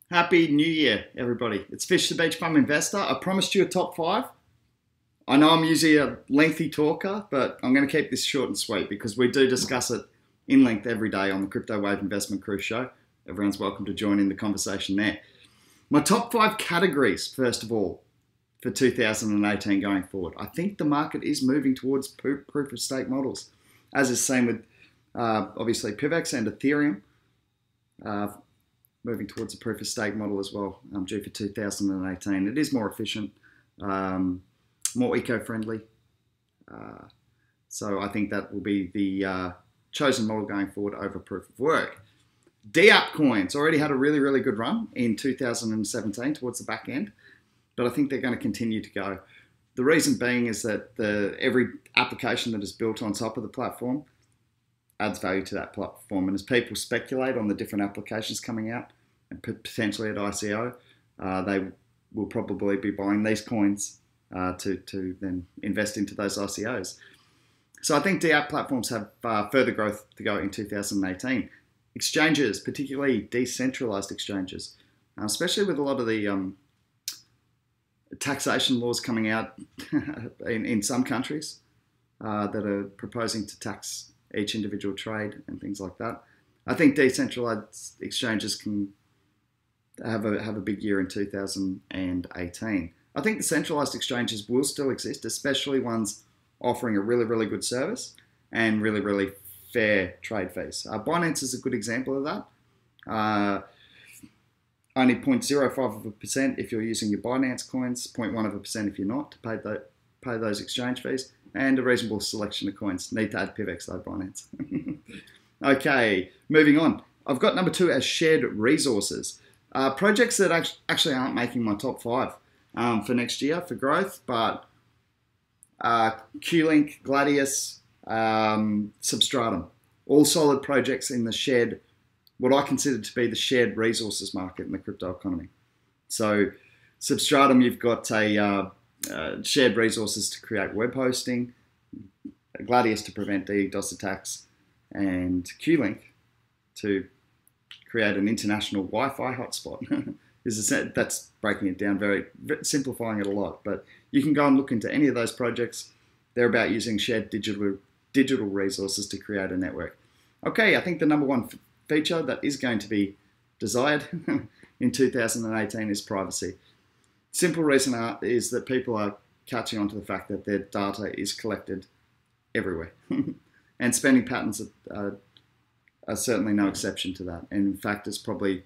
Happy New Year, everybody. It's Fish the Beach Bum Investor. I promised you a top five. I know I'm usually a lengthy talker, but I'm going to keep this short and sweet because we do discuss it in length every day on the Crypto Wave Investment Cruise Show. Everyone's welcome to join in the conversation there. My top five categories, first of all, for 2018 going forward. I think the market is moving towards proof of stake models, as is seen with obviously PIVX and Ethereum. Moving towards a proof of stake model as well, due for 2018. It is more efficient, more eco-friendly. So I think that will be the chosen model going forward over proof of work. DApp coins already had a really, really good run in 2017 towards the back end, but I think they're going to continue to go. The reason being is that every application that is built on top of the platform adds value to that platform. And as people speculate on the different applications coming out, and potentially at ICO, they will probably be buying these coins to then invest into those ICOs. So I think DApp platforms have further growth to go in 2018. Exchanges, particularly decentralized exchanges, especially with a lot of the taxation laws coming out in some countries that are proposing to tax each individual trade and things like that. I think decentralized exchanges can have a big year in 2018. I think the centralized exchanges will still exist, especially ones offering a really, really good service and really, really fair trade fees. Binance is a good example of that. Only 0.05% if you're using your Binance coins, 0.1% if you're not, to pay those exchange fees, and a reasonable selection of coins. Need to add PIVX though, Binance. Okay, moving on. I've got number 2 as shared resources. Projects that actually aren't making my top 5 for next year for growth, but Q-Link, Gladius, Substratum, all solid projects in the shared, what I consider to be the shared resources market in the crypto economy. So Substratum, you've got a shared resources to create web hosting, Gladius to prevent DDoS attacks, and Q-Link to create an international Wi-Fi hotspot. That's breaking it down, very simplifying it a lot. But you can go and look into any of those projects. They're about using shared digital resources to create a network. Okay, I think the number one feature that is going to be desired in 2018 is privacy. Simple reason is that people are catching on to the fact that their data is collected everywhere. And spending patterns are certainly no exception to that. And in fact, it's probably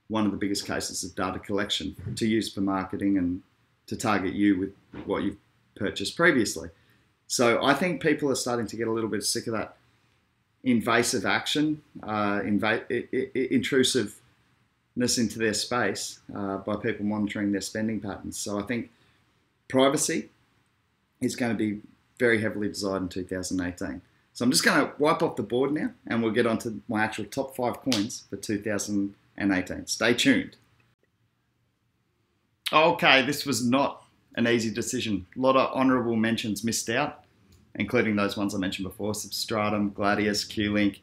one of the biggest cases of data collection to use for marketing and to target you with what you've purchased previously. So I think people are starting to get a little bit sick of that invasive action, intrusiveness into their space by people monitoring their spending patterns. So I think privacy is going to be very heavily desired in 2018. So I'm just going to wipe off the board now and we'll get on to my actual top 5 coins for 2018. Stay tuned. Okay, this was not an easy decision. A lot of honourable mentions missed out, including those ones I mentioned before, Substratum, Gladius, Q-Link.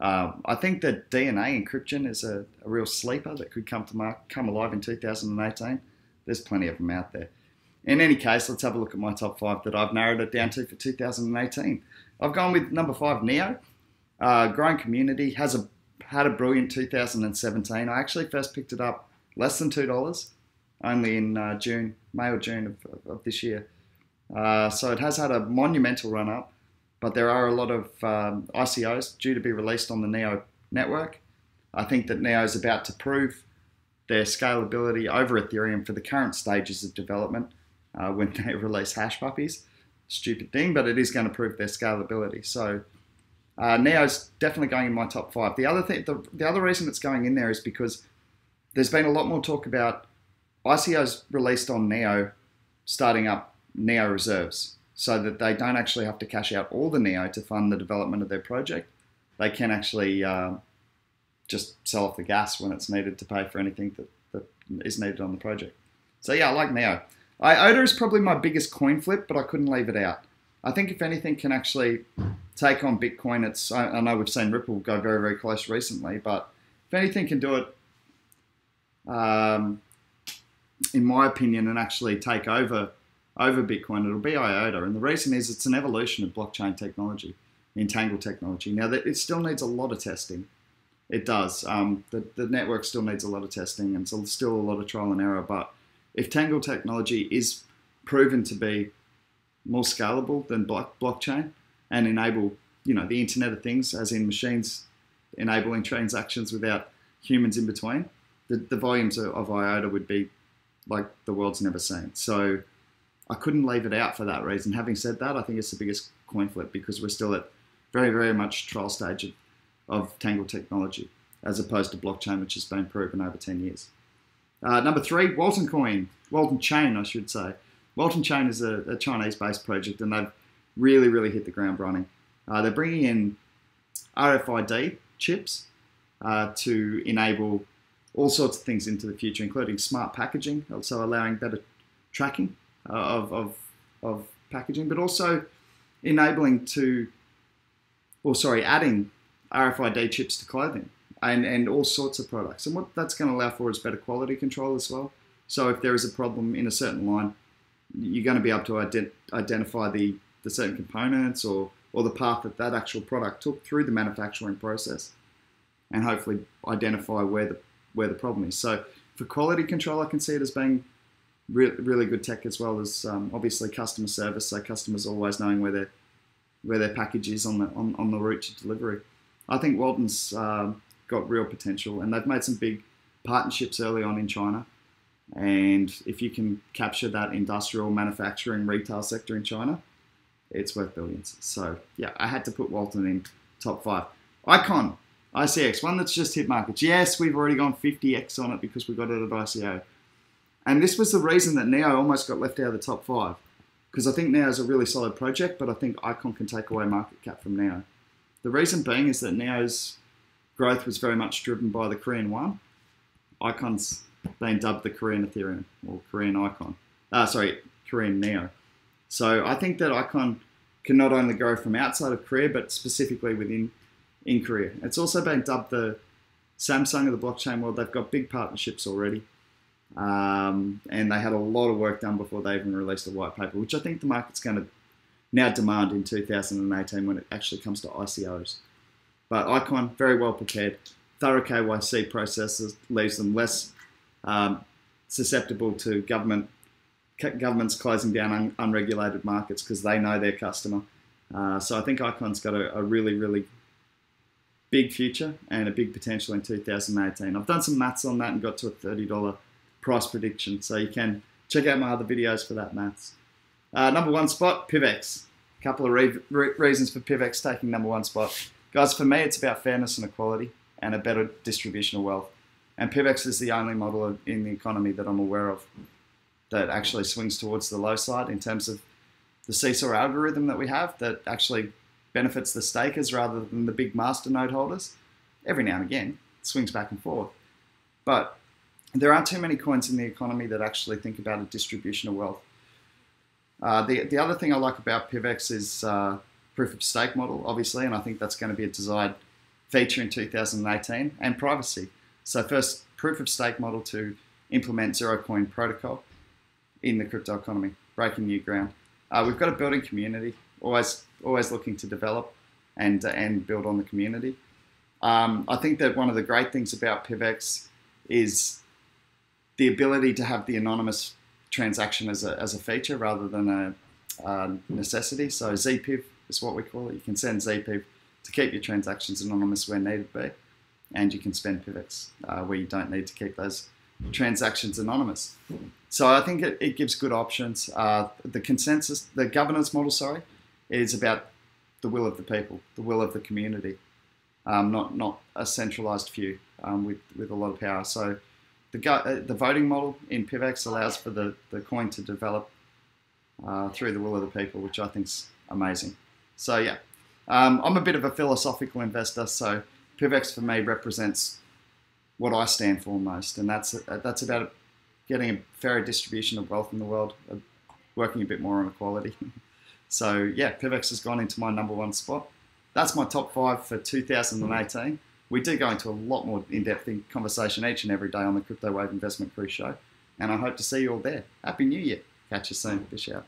I think that DNA encryption is a real sleeper that could come alive in 2018. There's plenty of them out there. In any case, let's have a look at my top 5 that I've narrowed it down to for 2018. I've gone with number 5, Neo. Growing community, had a brilliant 2017. I actually first picked it up less than $2, only in May or June of this year. So it has had a monumental run up, but there are a lot of ICOs due to be released on the Neo network. I think that Neo is about to prove their scalability over Ethereum for the current stages of development when they release hash puppies. Stupid thing, but it is going to prove their scalability. So Neo's definitely going in my top 5. The other reason it's going in there is because there's been a lot more talk about ICOs released on Neo starting up Neo reserves so that they don't actually have to cash out all the Neo to fund the development of their project. They can actually just sell off the gas when it's needed to pay for anything that is needed on the project. So yeah, I like Neo. IOTA is probably my biggest coin flip, but I couldn't leave it out. I think if anything can actually take on Bitcoin, I know we've seen Ripple go very, very close recently, but if anything can do it, in my opinion, and actually take over Bitcoin, it'll be IOTA. And the reason is it's an evolution of blockchain technology, entangled technology. Now, it still needs a lot of testing. It does. The network still needs a lot of testing, and so still a lot of trial and error. But if tangled technology is proven to be more scalable than blockchain and enable, the Internet of Things, as in machines enabling transactions without humans in between, the volumes of IOTA would be like the world's never seen. So I couldn't leave it out for that reason. Having said that, I think it's the biggest coin flip because we're still at very, very much trial stage of tangled technology as opposed to blockchain, which has been proven over 10 years. Number 3, Walton Chain, I should say. Walton Chain is a Chinese-based project, and they've really, really hit the ground running. They're bringing in RFID chips to enable all sorts of things into the future, including smart packaging, also allowing better tracking of packaging, but also adding RFID chips to clothing and all sorts of products. And what that's going to allow for is better quality control as well. So if there is a problem in a certain line, you're going to be able to identify the certain components or the path that actual product took through the manufacturing process, and hopefully identify where the problem is. So for quality control, I can see it as being really good tech, as well as obviously customer service. So customers always knowing where their package is on the route to delivery. I think Walton's got real potential, and they've made some big partnerships early on in China. And if you can capture that industrial manufacturing retail sector in China, it's worth billions. So yeah, I had to put Walton in top 5. Icon, ICX, one that's just hit markets. Yes, we've already gone 50x on it because we got it at ICO. And this was the reason that Neo almost got left out of the top 5. Because I think Neo is a really solid project, but I think Icon can take away market cap from Neo. The reason being is that Neo's growth was very much driven by the Korean won. Icon's been dubbed the Korean Ethereum, or Korean Icon. Korean Neo. So I think that Icon can not only grow from outside of Korea, but specifically in Korea. It's also been dubbed the Samsung of the blockchain world. They've got big partnerships already. And they had a lot of work done before they even released a white paper, which I think the market's going to now demand in 2018 when it actually comes to ICOs. But Icon, very well prepared. Thorough KYC processes leaves them less susceptible to governments closing down unregulated markets because they know their customer. So I think Icon's got a really, really big future and a big potential in 2018. I've done some maths on that and got to a $30 price prediction, so you can check out my other videos for that maths. Number 1 spot, PIVX. A couple of reasons for PIVX taking number 1 spot. Guys, for me, it's about fairness and equality and a better distribution of wealth. And PIVX is the only model in the economy that I'm aware of that actually swings towards the low side in terms of the seesaw algorithm that we have that actually benefits the stakers rather than the big masternode holders. Every now and again, it swings back and forth. But there aren't too many coins in the economy that actually think about a distribution of wealth. The other thing I like about PIVX is proof of stake model, obviously, and I think that's going to be a desired feature in 2018, and privacy. So first, proof of stake model to implement zero coin protocol in the crypto economy, breaking new ground. We've got a building community, always looking to develop and build on the community. I think that one of the great things about PIVX is the ability to have the anonymous transaction as a feature rather than a necessity. So ZPIV is what we call it. You can send ZPIV to keep your transactions anonymous where needed be, and you can spend PIVX where you don't need to keep those transactions anonymous. So I think it gives good options. The governance model, is about the will of the people, the will of the community, not a centralized few with a lot of power. So the voting model in PIVX allows for the coin to develop through the will of the people, which I think's amazing. So yeah, I'm a bit of a philosophical investor, so PIVX for me represents what I stand for most, and that's about getting a fairer distribution of wealth in the world, working a bit more on equality. So yeah, PIVX has gone into my number 1 spot. That's my top 5 for 2018. We do go into a lot more in-depth conversation each and every day on the Crypto Wave Investment Cruise Show. And I hope to see you all there. Happy New Year. Catch you soon. Fish out.